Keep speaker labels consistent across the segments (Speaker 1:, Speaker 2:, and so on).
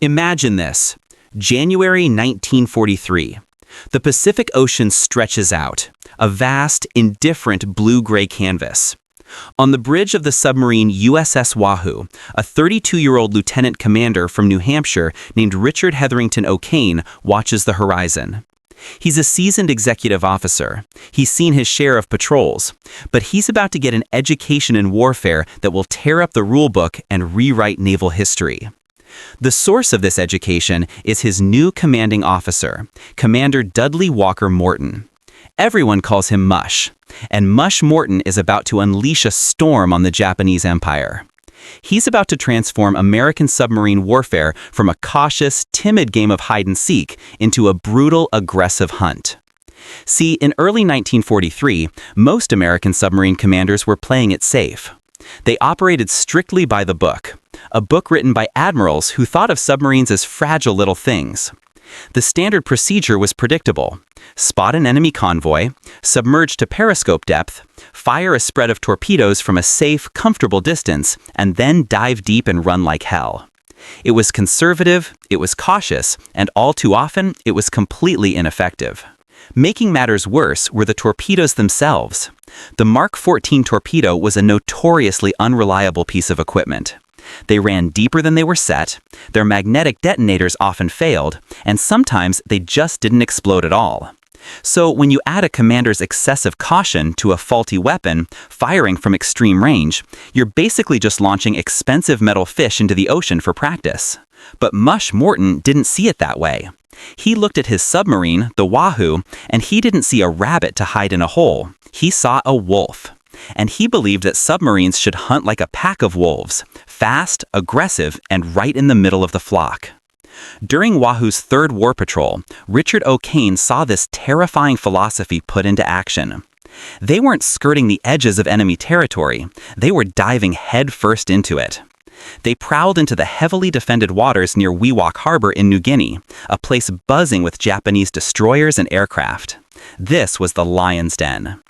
Speaker 1: Imagine this. January 1943. The Pacific Ocean stretches out, a vast, indifferent blue-gray canvas. On the bridge of the submarine USS Wahoo, a 32-year-old lieutenant commander from New Hampshire named Richard Hetherington O'Kane watches the horizon. He's a seasoned executive officer. He's seen his share of patrols, but he's about to get an education in warfare that will tear up the rulebook and rewrite naval history. The source of this education is his new commanding officer, Commander Dudley Walker Morton. Everyone calls him Mush, and Mush Morton is about to unleash a storm on the Japanese Empire. He's about to transform American submarine warfare from a cautious, timid game of hide-and-seek into a brutal, aggressive hunt. See, in early 1943, most American submarine commanders were playing it safe. They operated strictly by the book, a book written by admirals who thought of submarines as fragile little things. The standard procedure was predictable. Spot an enemy convoy, submerge to periscope depth, fire a spread of torpedoes from a safe, comfortable distance, and then dive deep and run like hell. It was conservative, it was cautious, and all too often, it was completely ineffective. Making matters worse were the torpedoes themselves. The Mark 14 torpedo was a notoriously unreliable piece of equipment. They ran deeper than they were set, their magnetic detonators often failed, and sometimes they just didn't explode at all. So when you add a commander's excessive caution to a faulty weapon, firing from extreme range, you're basically just launching expensive metal fish into the ocean for practice. But Mush Morton didn't see it that way. He looked at his submarine, the Wahoo, and he didn't see a rabbit to hide in a hole. He saw a wolf. And he believed that submarines should hunt like a pack of wolves, fast, aggressive, and right in the middle of the flock. During Wahoo's third war patrol, Richard O'Kane saw this terrifying philosophy put into action. They weren't skirting the edges of enemy territory, they were diving headfirst into it. They prowled into the heavily defended waters near Wewak Harbor in New Guinea, a place buzzing with Japanese destroyers and aircraft. This was the lion's den.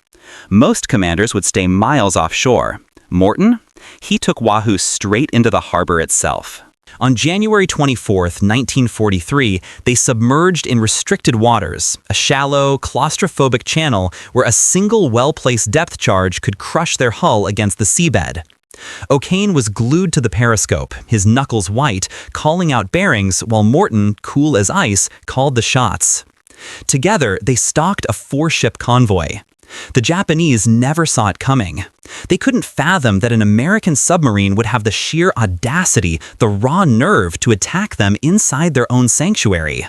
Speaker 1: Most commanders would stay miles offshore. Morton? He took Wahoo straight into the harbor itself. On January 24, 1943, they submerged in restricted waters, a shallow, claustrophobic channel where a single well-placed depth charge could crush their hull against the seabed. O'Kane was glued to the periscope, his knuckles white, calling out bearings, while Morton, cool as ice, called the shots. Together, they stalked a 4-ship convoy. The Japanese never saw it coming. They couldn't fathom that an American submarine would have the sheer audacity, the raw nerve to attack them inside their own sanctuary.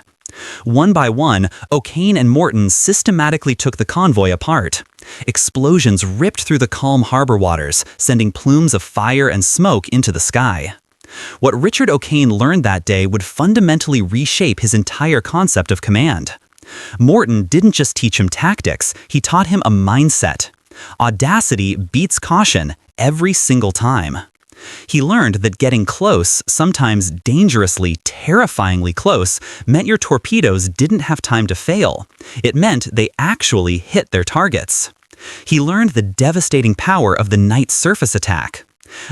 Speaker 1: One by one, O'Kane and Morton systematically took the convoy apart. Explosions ripped through the calm harbor waters, sending plumes of fire and smoke into the sky. What Richard O'Kane learned that day would fundamentally reshape his entire concept of command. Morton didn't just teach him tactics, he taught him a mindset. Audacity beats caution every single time. He learned that getting close, sometimes dangerously, terrifyingly close, meant your torpedoes didn't have time to fail. It meant they actually hit their targets. He learned the devastating power of the night surface attack.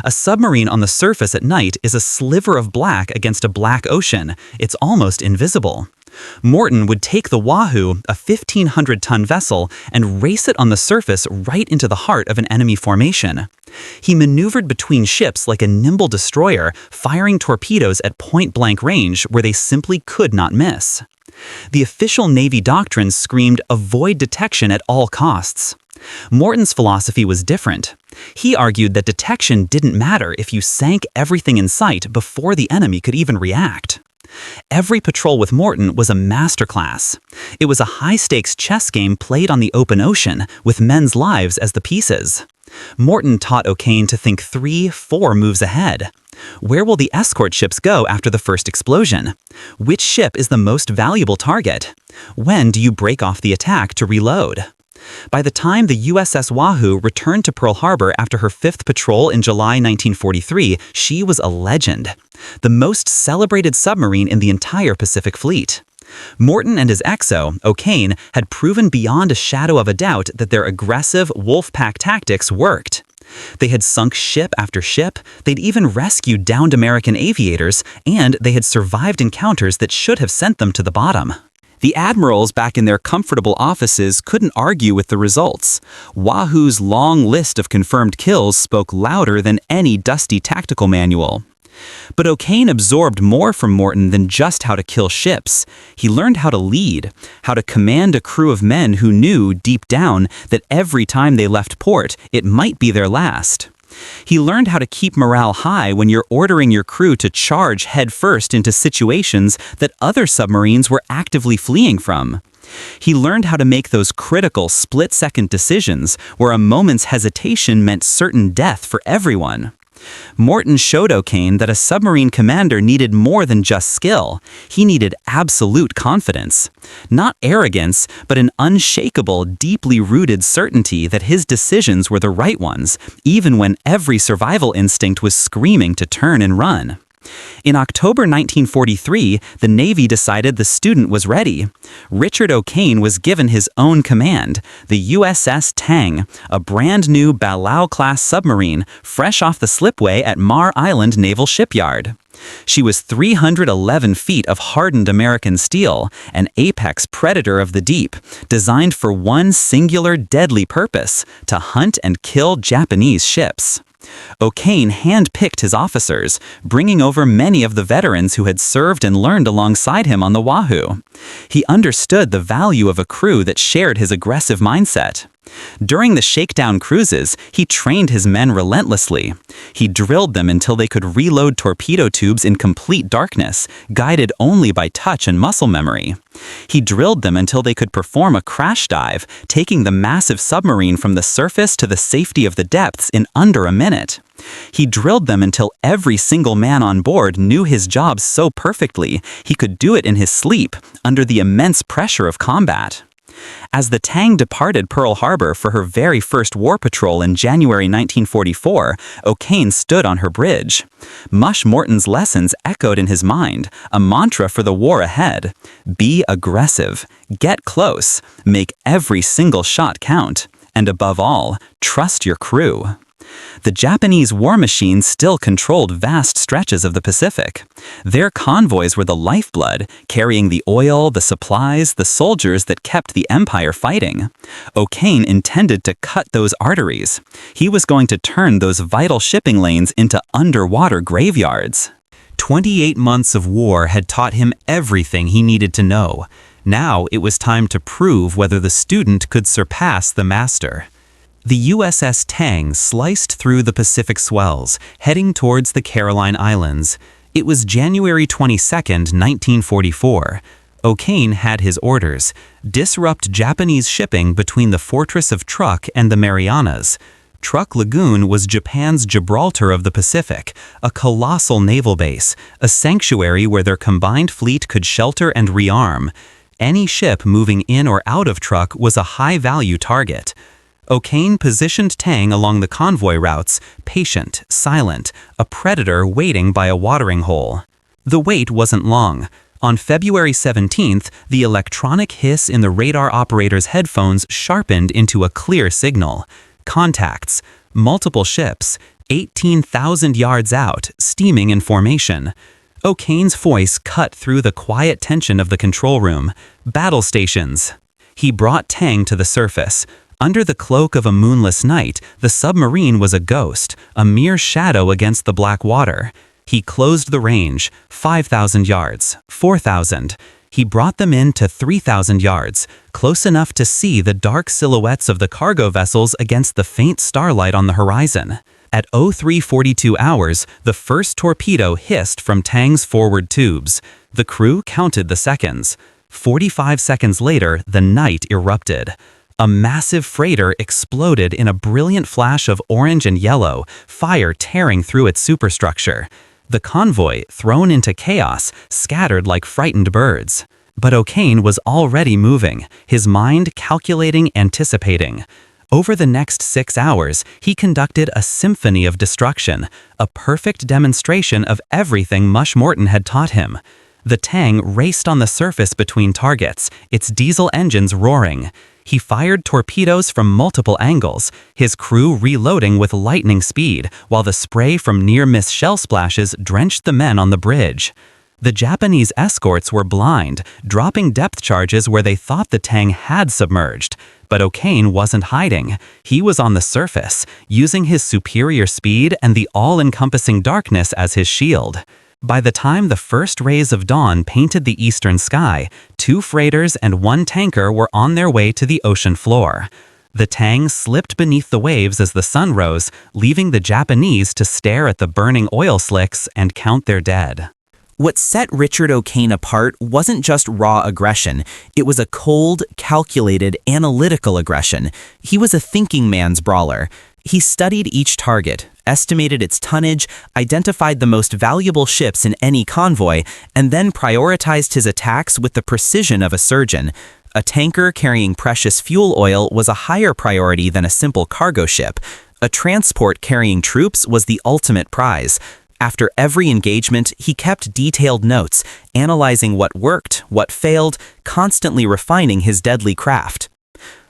Speaker 1: A submarine on the surface at night is a sliver of black against a black ocean. It's almost invisible. Morton would take the Wahoo, a 1,500-ton vessel, and race it on the surface right into the heart of an enemy formation. He maneuvered between ships like a nimble destroyer, firing torpedoes at point-blank range where they simply could not miss. The official Navy doctrine screamed, "Avoid detection at all costs." Morton's philosophy was different. He argued that detection didn't matter if you sank everything in sight before the enemy could even react. Every patrol with Morton was a masterclass. It was a high-stakes chess game played on the open ocean, with men's lives as the pieces. Morton taught O'Kane to think 3-4 moves ahead. Where will the escort ships go after the first explosion? Which ship is the most valuable target? When do you break off the attack to reload? By the time the USS Wahoo returned to Pearl Harbor after her 5th patrol in July 1943, she was a legend. The most celebrated submarine in the entire Pacific Fleet. Morton and his XO, O'Kane, had proven beyond a shadow of a doubt that their aggressive wolf pack tactics worked. They had sunk ship after ship, they'd even rescued downed American aviators, and they had survived encounters that should have sent them to the bottom. The admirals back in their comfortable offices couldn't argue with the results. Wahoo's long list of confirmed kills spoke louder than any dusty tactical manual. But O'Kane absorbed more from Morton than just how to kill ships. He learned how to lead, how to command a crew of men who knew, deep down, that every time they left port, it might be their last. He learned how to keep morale high when you're ordering your crew to charge headfirst into situations that other submarines were actively fleeing from. He learned how to make those critical split-second decisions where a moment's hesitation meant certain death for everyone. Morton showed O'Kane that a submarine commander needed more than just skill. He needed absolute confidence. Not arrogance, but an unshakable, deeply rooted certainty that his decisions were the right ones, even when every survival instinct was screaming to turn and run. In October 1943, the Navy decided the student was ready. Richard O'Kane was given his own command, the USS Tang, a brand new Balao-class submarine fresh off the slipway at Mar Island Naval Shipyard. She was 311 feet of hardened American steel, an apex predator of the deep, designed for one singular deadly purpose: to hunt and kill Japanese ships. O'Kane hand-picked his officers, bringing over many of the veterans who had served and learned alongside him on the Wahoo. He understood the value of a crew that shared his aggressive mindset. During the shakedown cruises, he trained his men relentlessly. He drilled them until they could reload torpedo tubes in complete darkness, guided only by touch and muscle memory. He drilled them until they could perform a crash dive, taking the massive submarine from the surface to the safety of the depths in under a minute. He drilled them until every single man on board knew his job so perfectly he could do it in his sleep, under the immense pressure of combat. As the Tang departed Pearl Harbor for her very first war patrol in January 1944, O'Kane stood on her bridge. Mush Morton's lessons echoed in his mind, a mantra for the war ahead. Be aggressive, get close, make every single shot count, and above all, trust your crew. The Japanese war machine still controlled vast stretches of the Pacific. Their convoys were the lifeblood, carrying the oil, the supplies, the soldiers that kept the empire fighting. O'Kane intended to cut those arteries. He was going to turn those vital shipping lanes into underwater graveyards. 28 months of war had taught him everything he needed to know. Now it was time to prove whether the student could surpass the master. The USS Tang sliced through the Pacific swells, heading towards the Caroline Islands. It was January 22, 1944. O'Kane had his orders: disrupt Japanese shipping between the fortress of Truk and the Marianas. Truk Lagoon was Japan's Gibraltar of the Pacific, a colossal naval base, a sanctuary where their combined fleet could shelter and rearm. Any ship moving in or out of Truk was a high-value target. O'Kane positioned Tang along the convoy routes, patient, silent, a predator waiting by a watering hole. The wait wasn't long. On February 17th, the electronic hiss in the radar operator's headphones sharpened into a clear signal. Contacts. Multiple ships. 18,000 yards out, steaming in formation. O'Kane's voice cut through the quiet tension of the control room. Battle stations. He brought Tang to the surface. Under the cloak of a moonless night, the submarine was a ghost, a mere shadow against the black water. He closed the range, 5,000 yards, 4,000. He brought them in to 3,000 yards, close enough to see the dark silhouettes of the cargo vessels against the faint starlight on the horizon. At 03:42 hours, the first torpedo hissed from Tang's forward tubes. The crew counted the seconds. 45 seconds later, the night erupted. A massive freighter exploded in a brilliant flash of orange and yellow, fire tearing through its superstructure. The convoy, thrown into chaos, scattered like frightened birds. But O'Kane was already moving, his mind calculating, anticipating. Over the next 6 hours, he conducted a symphony of destruction, a perfect demonstration of everything Mush Morton had taught him. The Tang raced on the surface between targets, its diesel engines roaring. He fired torpedoes from multiple angles, his crew reloading with lightning speed, while the spray from near-miss shell splashes drenched the men on the bridge. The Japanese escorts were blind, dropping depth charges where they thought the Tang had submerged. But O'Kane wasn't hiding. He was on the surface, using his superior speed and the all-encompassing darkness as his shield. By the time the first rays of dawn painted the eastern sky, 2 freighters and 1 tanker were on their way to the ocean floor. The Tang slipped beneath the waves as the sun rose, leaving the Japanese to stare at the burning oil slicks and count their dead.
Speaker 2: What set Richard O'Kane apart wasn't just raw aggression. It was a cold, calculated, analytical aggression. He was a thinking man's brawler. He studied each target, estimated its tonnage, identified the most valuable ships in any convoy, and then prioritized his attacks with the precision of a surgeon. A tanker carrying precious fuel oil was a higher priority than a simple cargo ship. A transport carrying troops was the ultimate prize. After every engagement, he kept detailed notes, analyzing what worked, what failed, constantly refining his deadly craft.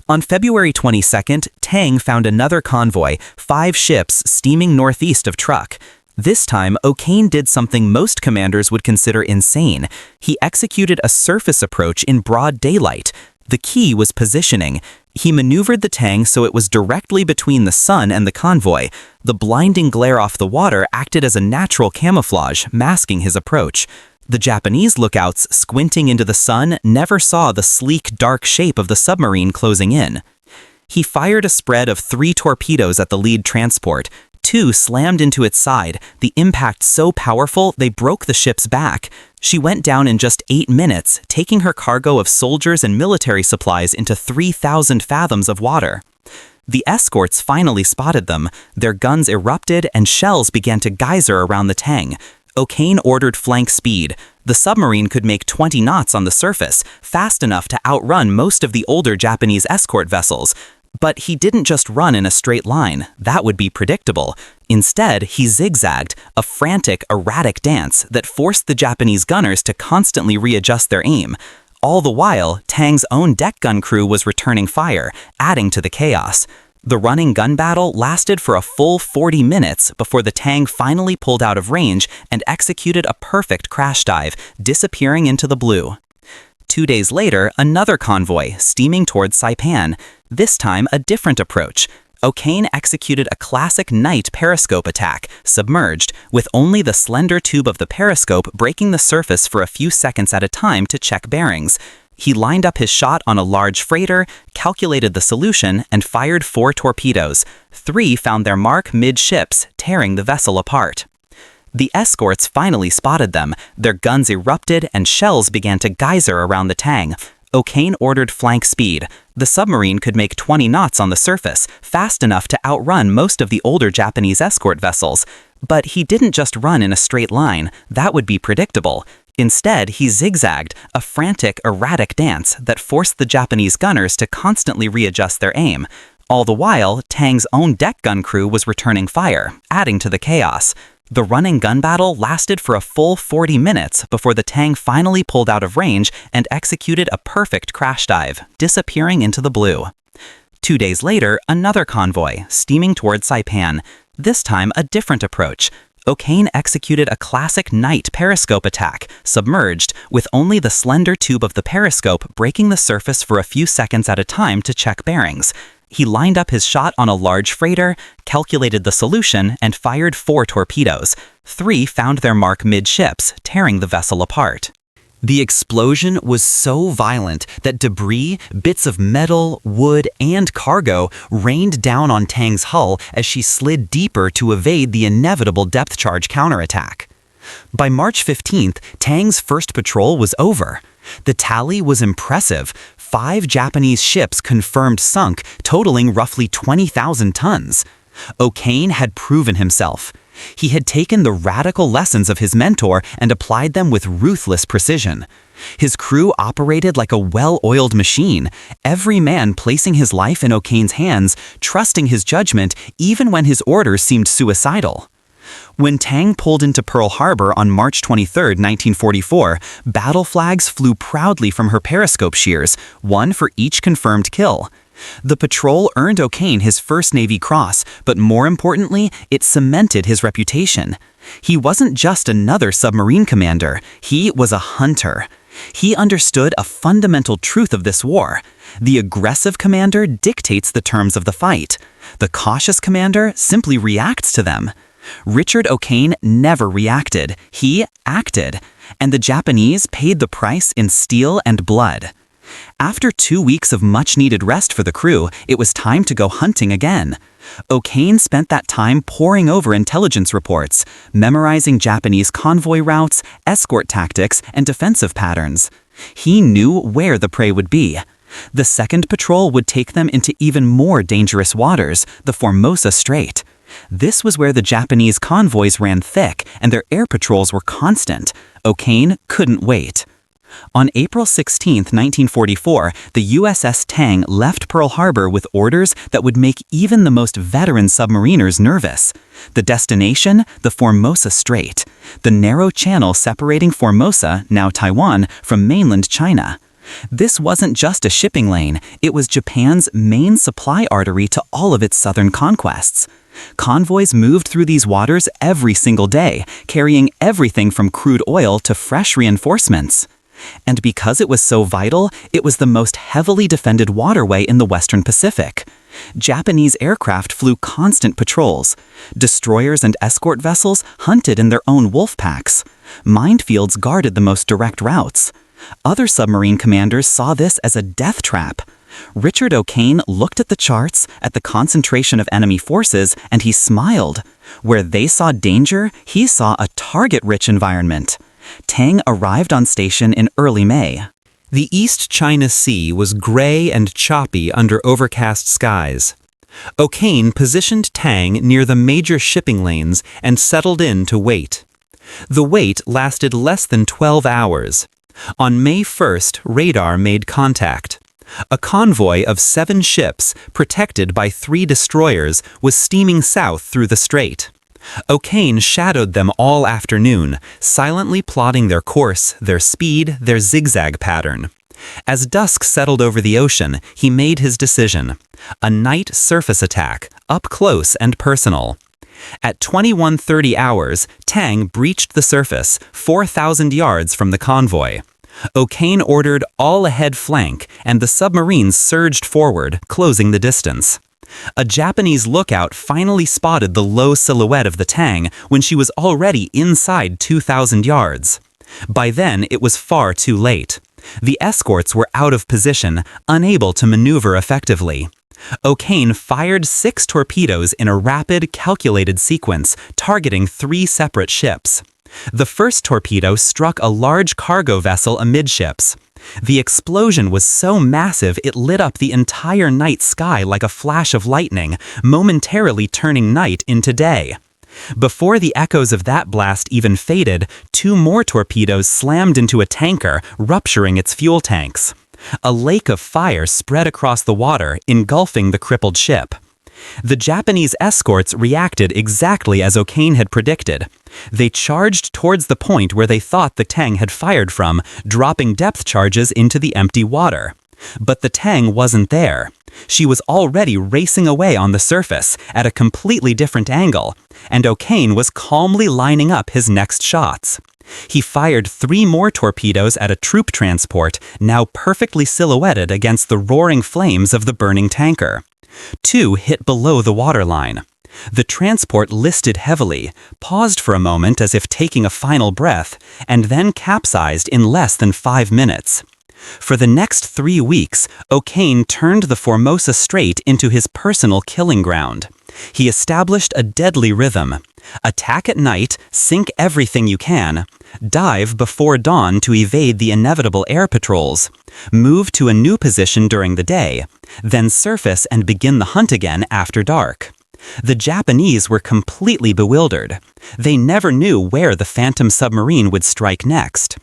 Speaker 2: On February 22nd, Tang found another convoy, 5 ships steaming northeast of Truk. This time, O'Kane did something most commanders would consider insane. He executed a surface approach in broad daylight. The key was positioning. He maneuvered the Tang so it was directly between the sun and the convoy. The blinding glare off the water acted as a natural camouflage, masking his approach. The Japanese lookouts, squinting into the sun, never saw the sleek, dark shape of the submarine closing in. He fired a spread of 3 torpedoes at the lead transport. 2 slammed into its side, the impact so powerful they broke the ship's back. She went down in just 8 minutes, taking her cargo of soldiers and military supplies into 3,000 fathoms of water. The escorts finally spotted them. Their guns erupted and shells began to geyser around the Tang. O'Kane ordered flank speed. The submarine could make 20 knots on the surface, fast enough to outrun most of the older Japanese escort vessels. But he didn't just run in a straight line. That would be predictable. Instead, he zigzagged, a frantic, erratic dance that forced the Japanese gunners to constantly readjust their aim. All the while, Tang's own deck gun crew was returning fire, adding to the chaos. The running gun battle lasted for a full 40 minutes before the Tang finally pulled out of range and executed a perfect crash dive, disappearing into the blue. 2 days later, another convoy, steaming towards Saipan. This time, a different approach. O'Kane executed a classic night periscope attack, submerged, with only the slender tube of the periscope breaking the surface for a few seconds at a time to check bearings. He lined up his shot on a large freighter, calculated the solution, and fired 4 torpedoes. 3 found their mark midships, tearing the vessel apart. The escorts finally spotted them. Their guns erupted and shells began to geyser around the Tang. O'Kane ordered flank speed. The submarine could make 20 knots on the surface, fast enough to outrun most of the older Japanese escort vessels. But he didn't just run in a straight line. That would be predictable. Instead, he zigzagged, a frantic, erratic dance that forced the Japanese gunners to constantly readjust their aim. All the while, Tang's own deck gun crew was returning fire, adding to the chaos. The running gun battle lasted for a full 40 minutes before the Tang finally pulled out of range and executed a perfect crash dive, disappearing into the blue. 2 days later, another convoy, steaming towards Saipan. This time, a different approach. O'Kane executed a classic night periscope attack, submerged, with only the slender tube of the periscope breaking the surface for a few seconds at a time to check bearings. He lined up his shot on a large freighter, calculated the solution, and fired 4 torpedoes. 3 found their mark midships, tearing the vessel apart. The explosion was so violent that debris, bits of metal, wood, and cargo rained down on Tang's hull as she slid deeper to evade the inevitable depth charge counterattack. By March 15th, Tang's first patrol was over. The tally was impressive. 5 Japanese ships confirmed sunk, totaling roughly 20,000 tons. O'Kane had proven himself. He had taken the radical lessons of his mentor and applied them with ruthless precision. His crew operated like a well-oiled machine, every man placing his life in O'Kane's hands, trusting his judgment even when his orders seemed suicidal. When Tang pulled into Pearl Harbor on March 23, 1944, battle flags flew proudly from her periscope shears, one for each confirmed kill. The patrol earned O'Kane his first Navy Cross, but more importantly, it cemented his reputation. He wasn't just another submarine commander, he was a hunter. He understood a fundamental truth of this war. The aggressive commander dictates the terms of the fight. The cautious commander simply reacts to them. Richard O'Kane never reacted, he acted, and the Japanese paid the price in steel and blood. After 2 weeks of much-needed rest for the crew, it was time to go hunting again. O'Kane spent that time poring over intelligence reports, memorizing Japanese convoy routes, escort tactics, and defensive patterns. He knew where the prey would be. The second patrol would take them into even more dangerous waters, the Formosa Strait. This was where the Japanese convoys ran thick and their air patrols were constant. O'Kane couldn't wait. On April 16, 1944, the USS Tang left Pearl Harbor with orders that would make even the most veteran submariners nervous. The destination? The Formosa Strait, the narrow channel separating Formosa, now Taiwan, from mainland China. This wasn't just a shipping lane, it was Japan's main supply artery to all of its southern conquests. Convoys moved through these waters every single day, carrying everything from crude oil to fresh reinforcements. And because it was so vital, it was the most heavily defended waterway in the Western Pacific. Japanese aircraft flew constant patrols. Destroyers and escort vessels hunted in their own wolf packs. Minefields guarded the most direct routes. Other submarine commanders saw this as a death trap. Richard O'Kane looked at the charts, at the concentration of enemy forces, and he smiled. Where they saw danger, he saw a target-rich environment. Tang arrived on station in early May.
Speaker 1: The East China Sea was gray and choppy under overcast skies. O'Kane positioned Tang near the major shipping lanes and settled in to wait. The wait lasted less than 12 hours. On May 1st, radar made contact. A convoy of 7 ships, protected by 3 destroyers, was steaming south through the strait. O'Kane shadowed them all afternoon, silently plotting their course, their speed, their zigzag pattern. As dusk settled over the ocean, he made his decision. A night surface attack, up close and personal. At 21:30 hours, Tang breached the surface, 4,000 yards from the convoy. O'Kane ordered all-ahead flank, and the submarines surged forward, closing the distance. A Japanese lookout finally spotted the low silhouette of the Tang when she was already inside 2,000 yards. By then, it was far too late. The escorts were out of position, unable to maneuver effectively. O'Kane fired 6 torpedoes in a rapid, calculated sequence, targeting 3 separate ships. The first torpedo struck a large cargo vessel amidships. The explosion was so massive it lit up the entire night sky like a flash of lightning, momentarily turning night into day. Before the echoes of that blast even faded, 2 more torpedoes slammed into a tanker, rupturing its fuel tanks. A lake of fire spread across the water, engulfing the crippled ship. The Japanese escorts reacted exactly as O'Kane had predicted. They charged towards the point where they thought the Tang had fired from, dropping depth charges into the empty water. But the Tang wasn't there. She was already racing away on the surface, at a completely different angle, and O'Kane was calmly lining up his next shots. He fired 3 more torpedoes at a troop transport, now perfectly silhouetted against the roaring flames of the burning tanker. 2 hit below the waterline. The transport listed heavily, paused for a moment as if taking a final breath, and then capsized in less than 5 minutes. For the next 3 weeks, O'Kane turned the Formosa Strait into his personal killing ground. He established a deadly rhythm. Attack at night, sink everything you can. Dive before dawn to evade the inevitable air patrols. Move to a new position during the day. Then surface and begin the hunt again after dark. The Japanese were completely bewildered. They never knew where the Phantom submarine would strike next.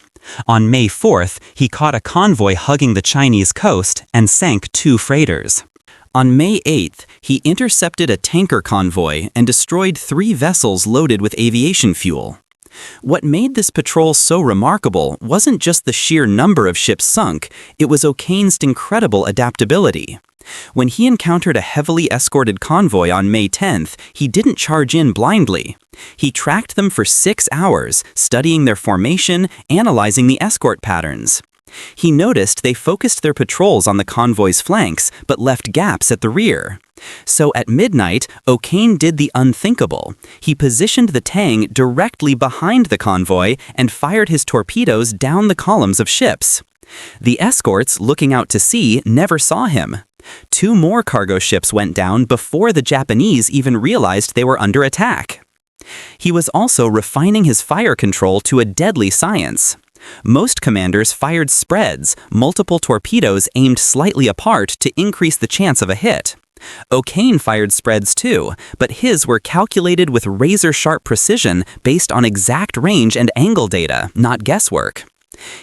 Speaker 1: On May 4th, he caught a convoy hugging the Chinese coast and sank 2 freighters. On May 8th, he intercepted a tanker convoy and destroyed 3 vessels loaded with aviation fuel. What made this patrol so remarkable wasn't just the sheer number of ships sunk, it was O'Kane's incredible adaptability. When he encountered a heavily escorted convoy on May 10th, he didn't charge in blindly. He tracked them for 6 hours, studying their formation, analyzing the escort patterns. He noticed they focused their patrols on the convoy's flanks, but left gaps at the rear. So at midnight, O'Kane did the unthinkable. He positioned the Tang directly behind the convoy and fired his torpedoes down the columns of ships. The escorts, looking out to sea, never saw him. 2 more cargo ships went down before the Japanese even realized they were under attack. He was also refining his fire control to a deadly science. Most commanders fired spreads, multiple torpedoes aimed slightly apart to increase the chance of a hit. O'Kane fired spreads too, but his were calculated with razor-sharp precision based on exact range and angle data, not guesswork.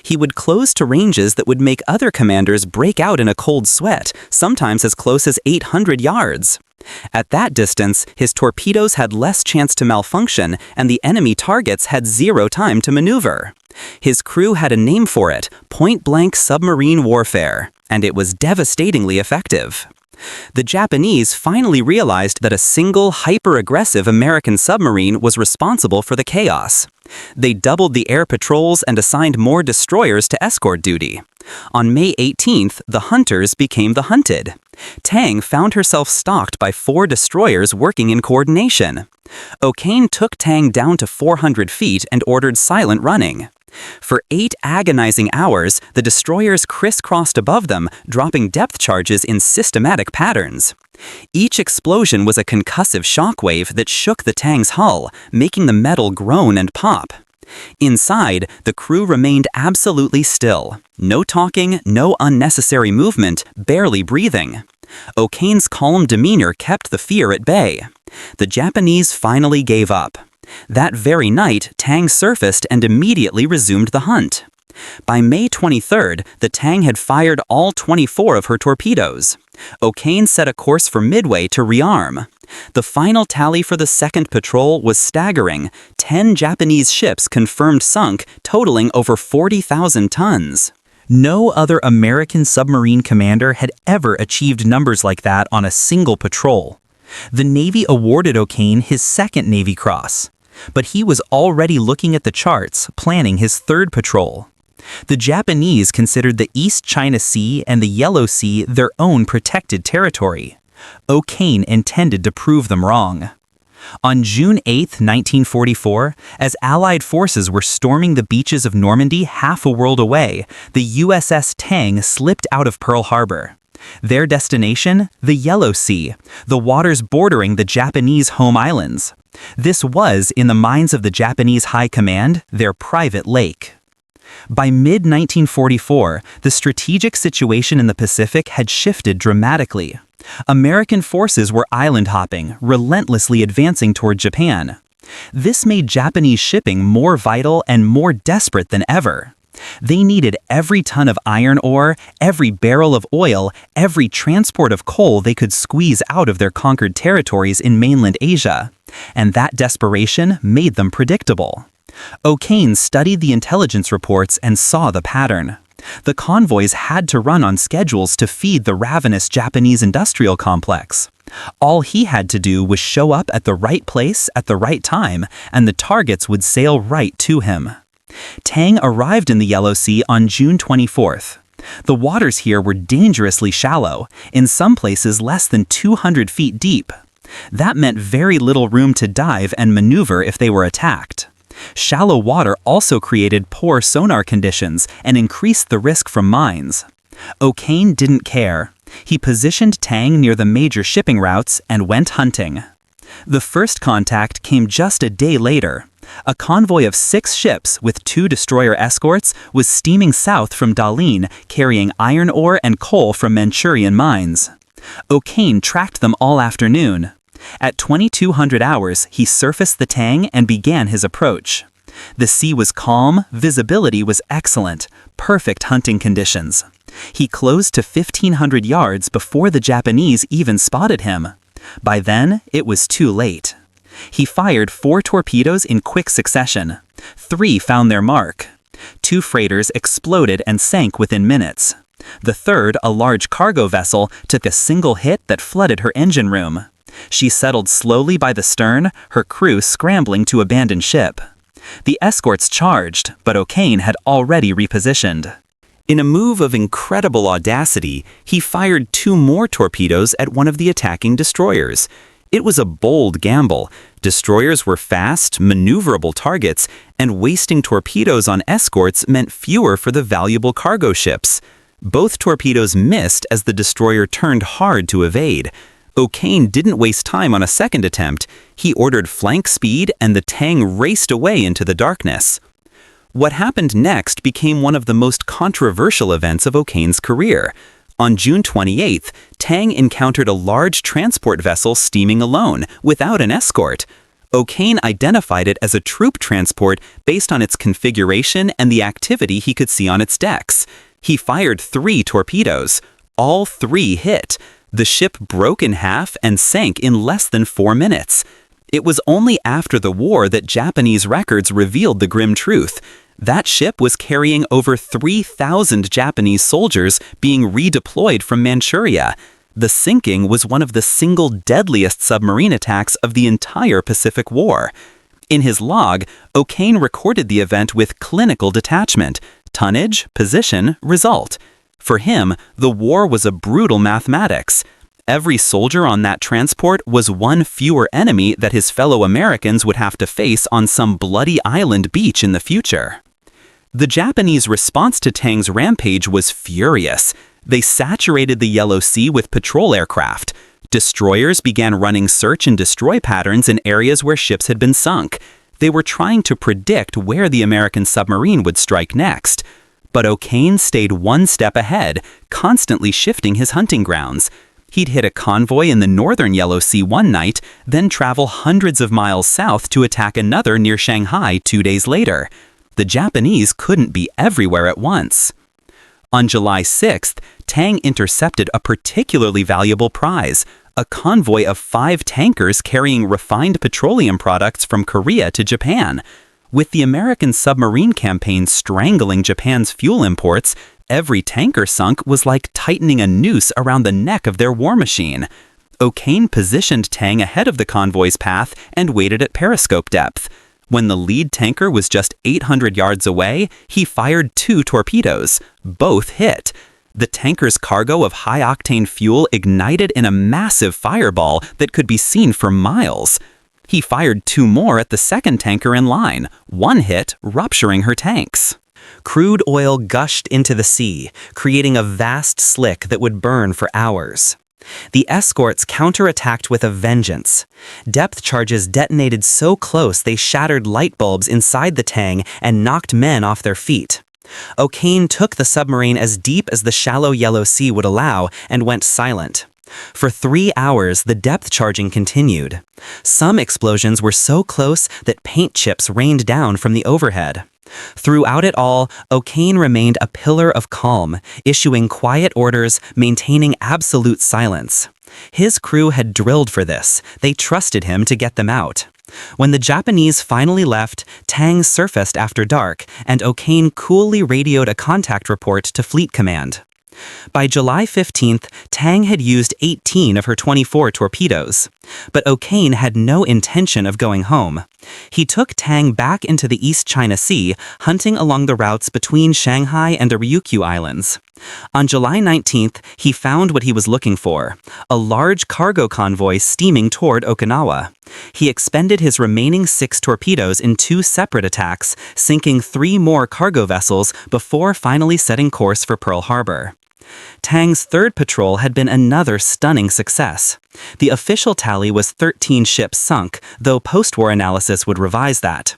Speaker 1: He would close to ranges that would make other commanders break out in a cold sweat, sometimes as close as 800 yards. At that distance, his torpedoes had less chance to malfunction, and the enemy targets had 0 time to maneuver. His crew had a name for it, point-blank submarine warfare, and it was devastatingly effective. The Japanese finally realized that a single hyper-aggressive American submarine was responsible for the chaos. They doubled the air patrols and assigned more destroyers to escort duty. On May 18th, the hunters became the hunted. Tang found herself stalked by 4 destroyers working in coordination. O'Kane took Tang down to 400 feet and ordered silent running. For 8 agonizing hours, the destroyers crisscrossed above them, dropping depth charges in systematic patterns. Each explosion was a concussive shockwave that shook the Tang's hull, making the metal groan and pop. Inside, the crew remained absolutely still. No talking, no unnecessary movement, barely breathing. O'Kane's calm demeanor kept the fear at bay. The Japanese finally gave up. That very night, Tang surfaced and immediately resumed the hunt. By May 23rd, the Tang had fired all 24 of her torpedoes. O'Kane set a course for Midway to rearm. The final tally for the second patrol was staggering. 10 Japanese ships confirmed sunk, totaling over 40,000 tons.
Speaker 2: No other American submarine commander had ever achieved numbers like that on a single patrol. The Navy awarded O'Kane his 2nd Navy Cross, but he was already looking at the charts, planning his 3rd patrol. The Japanese considered the East China Sea and the Yellow Sea their own protected territory. O'Kane intended to prove them wrong. On June 8, 1944, as Allied forces were storming the beaches of Normandy half a world away, the USS Tang slipped out of Pearl Harbor. Their destination? The Yellow Sea, the waters bordering the Japanese home islands. This was, in the minds of the Japanese High Command, their private lake. By mid-1944, the strategic situation in the Pacific had shifted dramatically. American forces were island-hopping, relentlessly advancing toward Japan. This made Japanese shipping more vital and more desperate than ever. They needed every ton of iron ore, every barrel of oil, every transport of coal they could squeeze out of their conquered territories in mainland Asia. And that desperation made them predictable. O'Kane studied the intelligence reports and saw the pattern. The convoys had to run on schedules to feed the ravenous Japanese industrial complex. All he had to do was show up at the right place at the right time, and the targets would sail right to him. Tang arrived in the Yellow Sea on June 24th. The waters here were dangerously shallow, in some places less than 200 feet deep. That meant very little room to dive and maneuver if they were attacked. Shallow water also created poor sonar conditions and increased the risk from mines. O'Kane didn't care. He positioned Tang near the major shipping routes and went hunting. The first contact came just a day later. A convoy of 6 ships with 2 destroyer escorts was steaming south from Dalian, carrying iron ore and coal from Manchurian mines. O'Kane tracked them all afternoon. At 2200 hours, he surfaced the Tang and began his approach. The sea was calm, visibility was excellent, perfect hunting conditions. He closed to 1,500 yards before the Japanese even spotted him. By then, it was too late. He fired 4 torpedoes in quick succession. 3 found their mark. 2 freighters exploded and sank within minutes. The third, a large cargo vessel, took a single hit that flooded her engine room. She settled slowly by the stern, her crew scrambling to abandon ship. The escorts charged, but O'Kane had already repositioned. In a move of incredible audacity, he fired 2 more torpedoes at one of the attacking destroyers. It was a bold gamble. Destroyers were fast, maneuverable targets, and wasting torpedoes on escorts meant fewer for the valuable cargo ships. Both torpedoes missed as the destroyer turned hard to evade. O'Kane didn't waste time on a second attempt. He ordered flank speed and the Tang raced away into the darkness. What happened next became one of the most controversial events of O'Kane's career. On June 28th, Tang encountered a large transport vessel steaming alone, without an escort. O'Kane identified it as a troop transport based on its configuration and the activity he could see on its decks. He fired 3 torpedoes. All 3 hit. The ship broke in half and sank in less than 4 minutes. It was only after the war that Japanese records revealed the grim truth. That ship was carrying over 3,000 Japanese soldiers being redeployed from Manchuria. The sinking was one of the single deadliest submarine attacks of the entire Pacific War. In his log, O'Kane recorded the event with clinical detachment: tonnage, position, result. For him, the war was a brutal mathematics. Every soldier on that transport was one fewer enemy that his fellow Americans would have to face on some bloody island beach in the future. The Japanese response to Tang's rampage was furious. They saturated the Yellow Sea with patrol aircraft. Destroyers began running search and destroy patterns in areas where ships had been sunk. They were trying to predict where the American submarine would strike next. But O'Kane stayed one step ahead, constantly shifting his hunting grounds. He'd hit a convoy in the northern Yellow Sea one night, then travel hundreds of miles south to attack another near Shanghai 2 days later. The Japanese couldn't be everywhere at once. On July 6th, Tang intercepted a particularly valuable prize, a convoy of 5 tankers carrying refined petroleum products from Korea to Japan. With the American submarine campaign strangling Japan's fuel imports, every tanker sunk was like tightening a noose around the neck of their war machine. O'Kane positioned Tang ahead of the convoy's path and waited at periscope depth. When the lead tanker was just 800 yards away, he fired 2 torpedoes. Both hit. The tanker's cargo of high-octane fuel ignited in a massive fireball that could be seen for miles. He fired 2 more at the second tanker in line. One hit, rupturing her tanks. Crude oil gushed into the sea, creating a vast slick that would burn for hours. The escorts counterattacked with a vengeance. Depth charges detonated so close they shattered light bulbs inside the Tang and knocked men off their feet. O'Kane took the submarine as deep as the shallow Yellow Sea would allow and went silent. For 3 hours, the depth charging continued. Some explosions were so close that paint chips rained down from the overhead. Throughout it all, O'Kane remained a pillar of calm, issuing quiet orders, maintaining absolute silence. His crew had drilled for this. They trusted him to get them out. When the Japanese finally left, Tang surfaced after dark, and O'Kane coolly radioed a contact report to Fleet Command. By July 15th, Tang had used 18 of her 24 torpedoes. But O'Kane had no intention of going home. He took Tang back into the East China Sea, hunting along the routes between Shanghai and the Ryukyu Islands. On July 19th, he found what he was looking for, a large cargo convoy steaming toward Okinawa. He expended his remaining 6 torpedoes in 2 separate attacks, sinking 3 more cargo vessels before finally setting course for Pearl Harbor.
Speaker 1: Tang's third patrol had been another stunning success. The official tally was 13 ships sunk, though post-war analysis would revise that.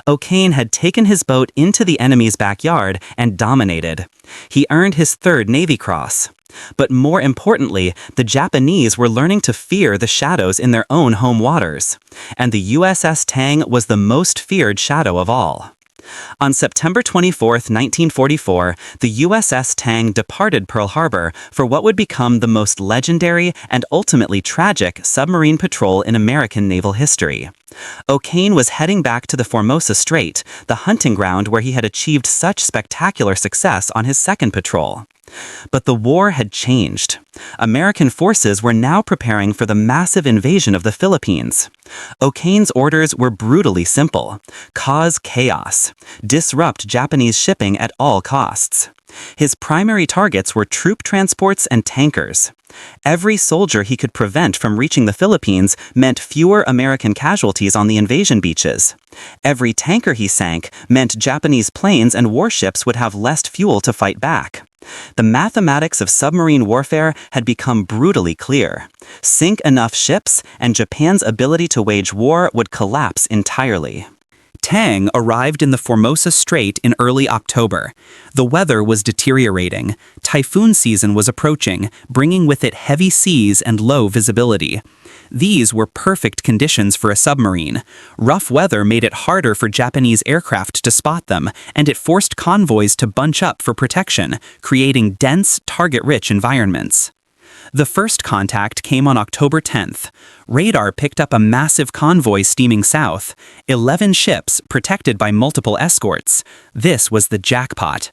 Speaker 1: O'Kane had taken his boat into the enemy's backyard and dominated. He earned his third Navy Cross. But more importantly, the Japanese were learning to fear the shadows in their own home waters. And the USS Tang was the most feared shadow of all. On September 24, 1944, the USS Tang departed Pearl Harbor for what would become the most legendary and ultimately tragic submarine patrol in American naval history. O'Kane was heading back to the Formosa Strait, the hunting ground where he had achieved such spectacular success on his second patrol. But the war had changed. American forces were now preparing for the massive invasion of the Philippines. O'Kane's orders were brutally simple: cause chaos, disrupt Japanese shipping at all costs. His primary targets were troop transports and tankers. Every soldier he could prevent from reaching the Philippines meant fewer American casualties on the invasion beaches. Every tanker he sank meant Japanese planes and warships would have less fuel to fight back. The mathematics of submarine warfare had become brutally clear. Sink enough ships, and Japan's ability to wage war would collapse entirely. Tang arrived in the Formosa Strait in early October. The weather was deteriorating. Typhoon season was approaching, bringing with it heavy seas and low visibility. These were perfect conditions for a submarine. Rough weather made it harder for Japanese aircraft to spot them, and it forced convoys to bunch up for protection, creating dense, target-rich environments. The first contact came on October 10th. Radar picked up a massive convoy steaming south, 11 ships protected by multiple escorts. This was the jackpot.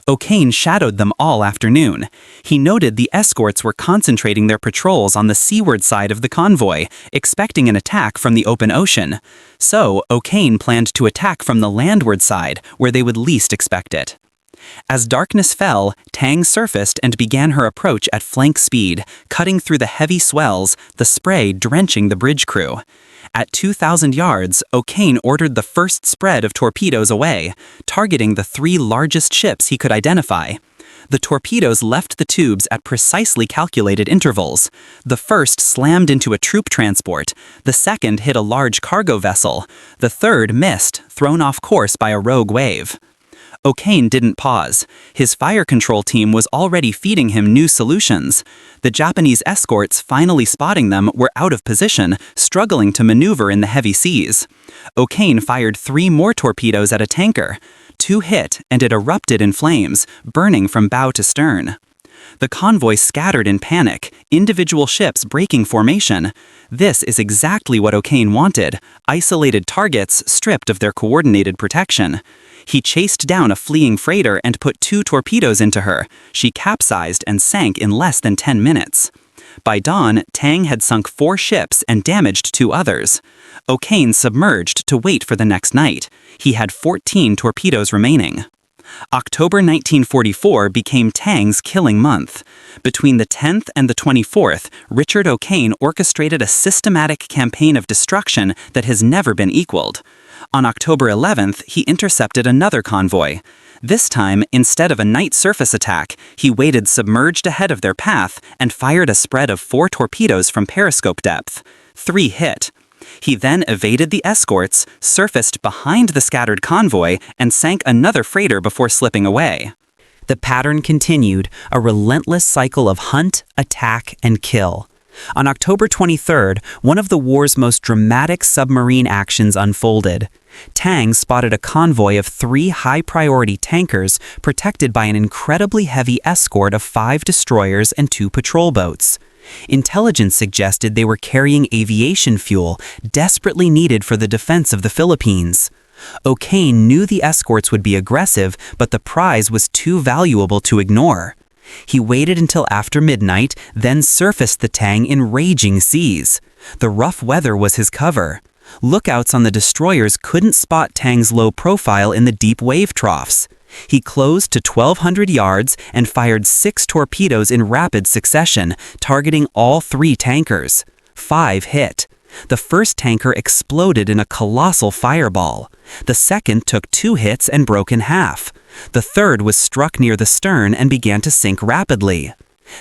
Speaker 1: O'Kane shadowed them all afternoon. He noted the escorts were concentrating their patrols on the seaward side of the convoy, expecting an attack from the open ocean. So, O'Kane planned to attack from the landward side, where they would least expect it. As darkness fell, Tang surfaced and began her approach at flank speed, cutting through the heavy swells, the spray drenching the bridge crew. At 2,000 yards, O'Kane ordered the first spread of torpedoes away, targeting the 3 largest ships he could identify. The torpedoes left the tubes at precisely calculated intervals. The first slammed into a troop transport, the second hit a large cargo vessel, the third missed, thrown off course by a rogue wave. O'Kane didn't pause. His fire control team was already feeding him new solutions. The Japanese escorts, finally spotting them, were out of position, struggling to maneuver in the heavy seas. O'Kane fired 3 more torpedoes at a tanker. 2 hit, and it erupted in flames, burning from bow to stern. The convoy scattered in panic, individual ships breaking formation. This is exactly what O'Kane wanted: isolated targets stripped of their coordinated protection. He chased down a fleeing freighter and put 2 torpedoes into her. She capsized and sank in less than 10 minutes. By dawn, Tang had sunk 4 ships and damaged 2 others. O'Kane submerged to wait for the next night. He had 14 torpedoes remaining. October 1944 became Tang's killing month. Between the 10th and the 24th, Richard O'Kane orchestrated a systematic campaign of destruction that has never been equaled. On October 11th, he intercepted another convoy. This time, instead of a night surface attack, he waited submerged ahead of their path and fired a spread of 4 torpedoes from periscope depth. 3 hit. He then evaded the escorts, surfaced behind the scattered convoy, and sank another freighter before slipping away. The pattern continued, a relentless cycle of hunt, attack, and kill. On October 23rd, one of the war's most dramatic submarine actions unfolded. Tang spotted a convoy of 3 high-priority tankers protected by an incredibly heavy escort of 5 destroyers and 2 patrol boats. Intelligence suggested they were carrying aviation fuel desperately needed for the defense of the Philippines. O'Kane knew the escorts would be aggressive, but the prize was too valuable to ignore. He waited until after midnight, then surfaced the Tang in raging seas. The rough weather was his cover. Lookouts on the destroyers couldn't spot Tang's low profile in the deep wave troughs. He closed to 1,200 yards and fired 6 torpedoes in rapid succession, targeting all 3 tankers. 5 hit. The first tanker exploded in a colossal fireball. The second took 2 hits and broke in half. The third was struck near the stern and began to sink rapidly.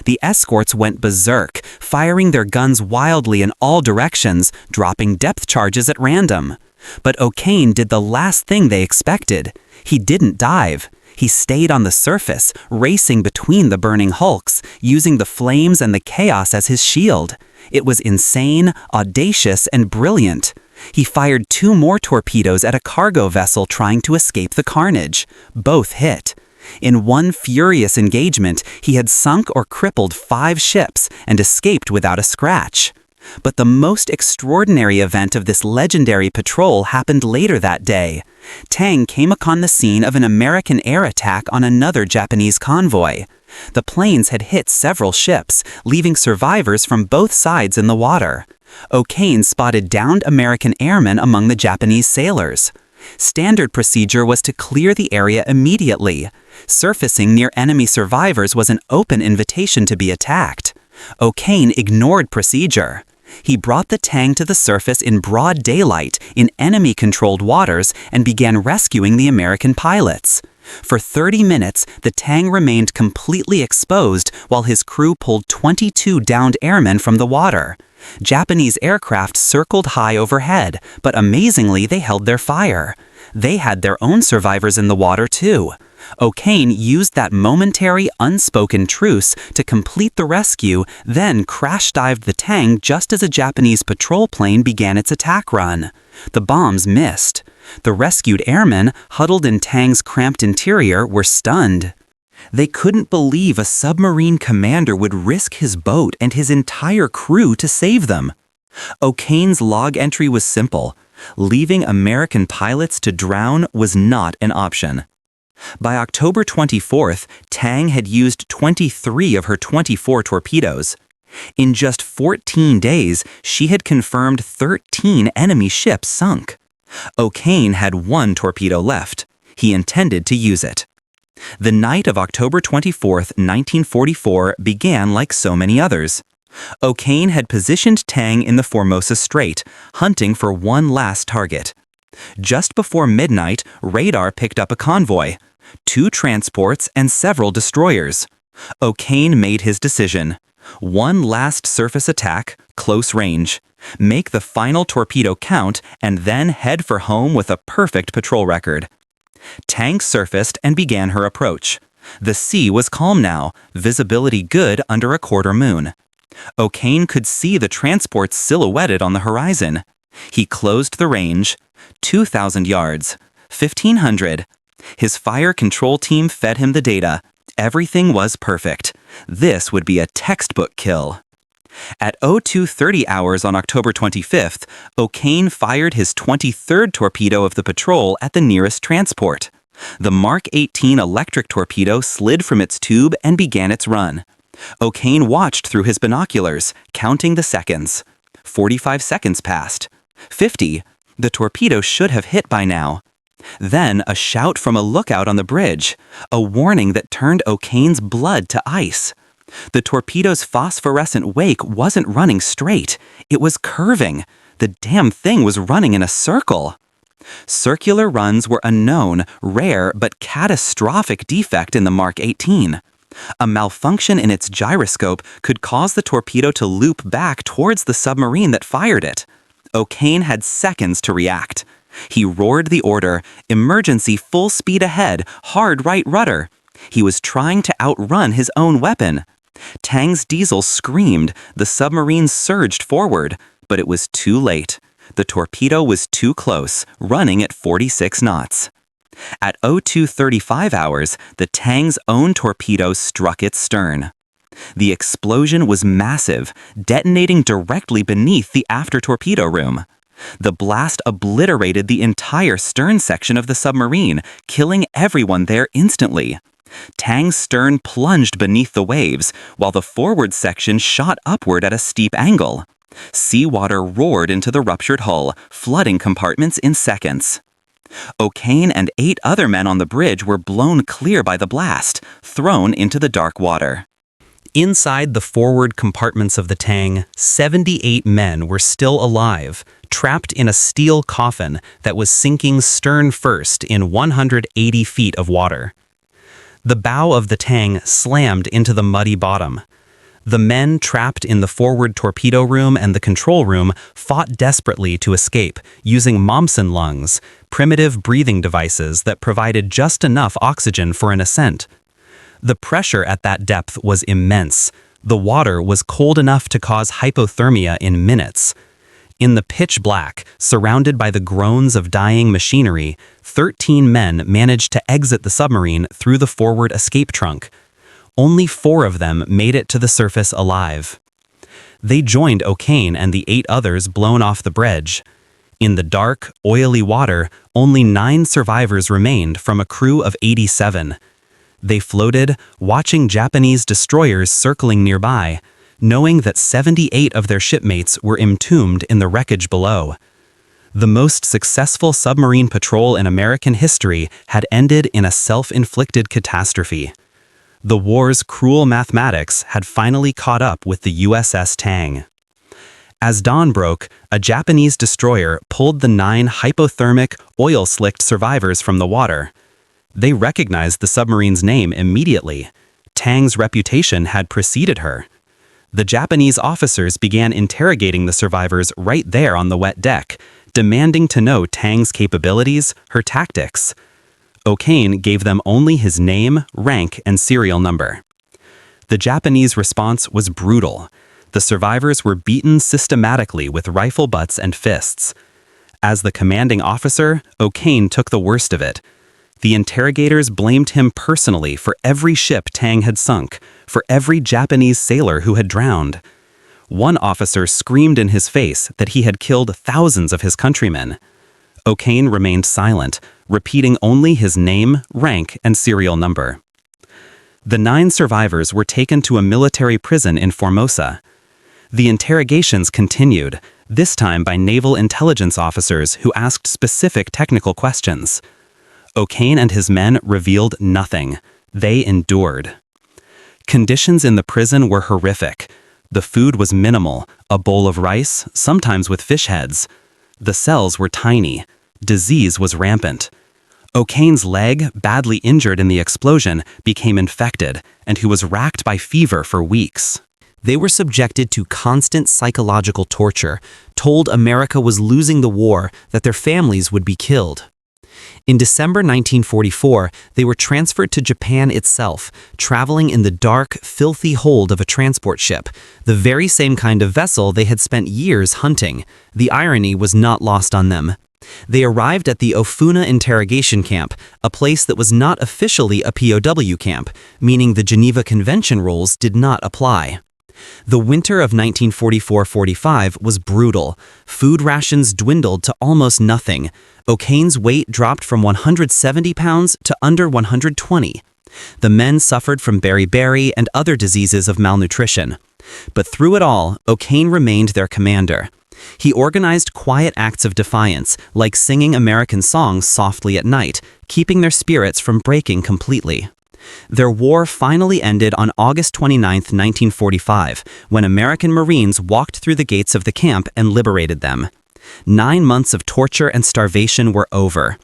Speaker 1: The escorts went berserk, firing their guns wildly in all directions, dropping depth charges at random. But O'Kane did the last thing they expected. He didn't dive. He stayed on the surface, racing between the burning hulks, using the flames and the chaos as his shield. It was insane, audacious, and brilliant. He fired 2 more torpedoes at a cargo vessel trying to escape the carnage. Both hit. In one furious engagement, he had sunk or crippled 5 ships and escaped without a scratch. But the most extraordinary event of this legendary patrol happened later that day. Tang came upon the scene of an American air attack on another Japanese convoy. The planes had hit several ships, leaving survivors from both sides in the water. O'Kane spotted downed American airmen among the Japanese sailors. Standard procedure was to clear the area immediately. Surfacing near enemy survivors was an open invitation to be attacked. O'Kane ignored procedure. He brought the Tang to the surface in broad daylight in enemy-controlled waters and began rescuing the American pilots. For 30 minutes, the Tang remained completely exposed while his crew pulled 22 downed airmen from the water. Japanese aircraft circled high overhead, but amazingly they held their fire. They had their own survivors in the water too. O'Kane used that momentary, unspoken truce to complete the rescue, then crash-dived the Tang just as a Japanese patrol plane began its attack run. The bombs missed. The rescued airmen, huddled in Tang's cramped interior, were stunned. They couldn't believe a submarine commander would risk his boat and his entire crew to save them. O'Kane's log entry was simple. Leaving American pilots to drown was not an option. By October 24th, Tang had used 23 of her 24 torpedoes. In just 14 days, she had confirmed 13 enemy ships sunk. O'Kane had 1 torpedo left. He intended to use it. The night of October 24th, 1944 began like so many others. O'Kane had positioned Tang in the Formosa Strait, hunting for one last target. Just before midnight, radar picked up a convoy, 2 transports and several destroyers. O'Kane made his decision. One last surface attack, close range. Make the final torpedo count and then head for home with a perfect patrol record. Tang surfaced and began her approach. The sea was calm now, visibility good under a quarter moon. O'Kane could see the transports silhouetted on the horizon. He closed the range. 2,000 yards. 1,500. His fire control team fed him the data. Everything was perfect. This would be a textbook kill. At 02:30 hours on October 25th, O'Kane fired his 23rd torpedo of the patrol at the nearest transport. The Mark 18 electric torpedo slid from its tube and began its run. O'Kane watched through his binoculars, counting the seconds. 45 seconds passed. 50. The torpedo should have hit by now. Then a shout from a lookout on the bridge, a warning that turned O'Kane's blood to ice. The torpedo's phosphorescent wake wasn't running straight. It was curving. The damn thing was running in a circle. Circular runs were a known, rare, but catastrophic defect in the Mark 18. A malfunction in its gyroscope could cause the torpedo to loop back towards the submarine that fired it. O'Kane had seconds to react. He roared the order, emergency full speed ahead, hard right rudder. He was trying to outrun his own weapon. Tang's diesel screamed, the submarine surged forward, but it was too late. The torpedo was too close, running at 46 knots. At 02:35 hours, the Tang's own torpedo struck its stern. The explosion was massive, detonating directly beneath the after torpedo room. The blast obliterated the entire stern section of the submarine, killing everyone there instantly. Tang's stern plunged beneath the waves, while the forward section shot upward at a steep angle. Seawater roared into the ruptured hull, flooding compartments in seconds. O'Kane and 8 other men on the bridge were blown clear by the blast, thrown into the dark water. Inside the forward compartments of the Tang, 78 men were still alive, trapped in a steel coffin that was sinking stern first in 180 feet of water. The bow of the Tang slammed into the muddy bottom. The men trapped in the forward torpedo room and the control room fought desperately to escape, using Momsen lungs, primitive breathing devices that provided just enough oxygen for an ascent. The pressure at that depth was immense. The water was cold enough to cause hypothermia in minutes. In the pitch black, surrounded by the groans of dying machinery, 13 men managed to exit the submarine through the forward escape trunk. Only 4 of them made it to the surface alive. They joined O'Kane and the 8 others blown off the bridge. In the dark, oily water, only 9 survivors remained from a crew of 87. They floated, watching Japanese destroyers circling nearby, knowing that 78 of their shipmates were entombed in the wreckage below. The most successful submarine patrol in American history had ended in a self-inflicted catastrophe. The war's cruel mathematics had finally caught up with the USS Tang. As dawn broke, a Japanese destroyer pulled the 9 hypothermic, oil-slicked survivors from the water. They recognized the submarine's name immediately. Tang's reputation had preceded her. The Japanese officers began interrogating the survivors right there on the wet deck, demanding to know Tang's capabilities, her tactics. O'Kane gave them only his name, rank, and serial number. The Japanese response was brutal. The survivors were beaten systematically with rifle butts and fists. As the commanding officer, O'Kane took the worst of it. The interrogators blamed him personally for every ship Tang had sunk, for every Japanese sailor who had drowned. One officer screamed in his face that he had killed thousands of his countrymen. O'Kane remained silent, repeating only his name, rank, and serial number. The 9 survivors were taken to a military prison in Formosa. The interrogations continued, this time by naval intelligence officers who asked specific technical questions. O'Kane and his men revealed nothing. They endured. Conditions in the prison were horrific. The food was minimal, a bowl of rice, sometimes with fish heads. The cells were tiny. Disease was rampant. O'Kane's leg, badly injured in the explosion, became infected, and he was racked by fever for weeks. They were subjected to constant psychological torture, told America was losing the war, that their families would be killed. In December 1944, they were transferred to Japan itself, traveling in the dark, filthy hold of a transport ship, the very same kind of vessel they had spent years hunting. The irony was not lost on them. They arrived at the Ofuna interrogation camp, a place that was not officially a POW camp, meaning the Geneva Convention rules did not apply. The winter of 1944-45 was brutal. Food rations dwindled to almost nothing. O'Kane's weight dropped from 170 pounds to under 120. The men suffered from beriberi and other diseases of malnutrition. But through it all, O'Kane remained their commander. He organized quiet acts of defiance, like singing American songs softly at night, keeping their spirits from breaking completely. Their war finally ended on August 29, 1945, when American Marines walked through the gates of the camp and liberated them. 9 months of torture and starvation were over.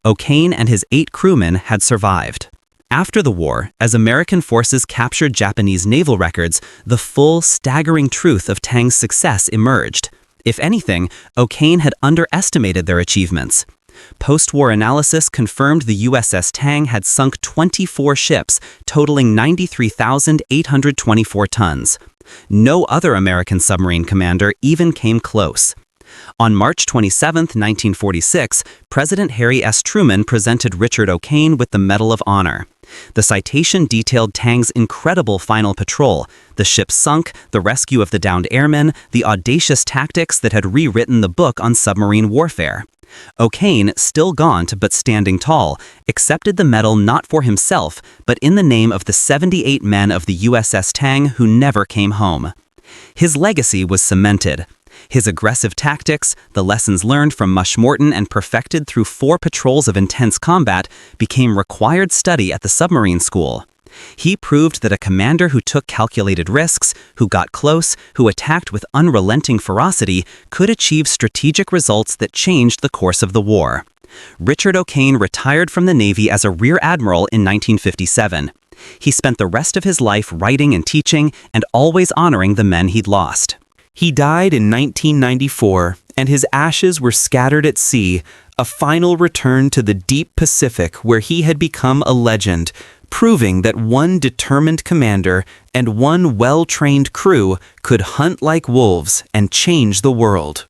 Speaker 1: O'Kane and his 8 crewmen had survived. After the war, as American forces captured Japanese naval records, the full, staggering truth of Tang's success emerged. If anything, O'Kane had underestimated their achievements. Post-war analysis confirmed the USS Tang had sunk 24 ships, totaling 93,824 tons. No other American submarine commander even came close. On March 27, 1946, President Harry S. Truman presented Richard O'Kane with the Medal of Honor. The citation detailed Tang's incredible final patrol, the ship sunk, the rescue of the downed airmen, the audacious tactics that had rewritten the book on submarine warfare. O'Kane, still gaunt but standing tall, accepted the medal not for himself, but in the name of the 78 men of the USS Tang who never came home. His legacy was cemented. His aggressive tactics, the lessons learned from Mush Morton and perfected through 4 patrols of intense combat, became required study at the submarine school. He proved that a commander who took calculated risks, who got close, who attacked with unrelenting ferocity, could achieve strategic results that changed the course of the war. Richard O'Kane retired from the Navy as a Rear Admiral in 1957. He spent the rest of his life writing and teaching and always honoring the men he'd lost. He died in 1994, and his ashes were scattered at sea, a final return to the deep Pacific where he had become a legend, proving that one determined commander and one well-trained crew could hunt like wolves and change the world.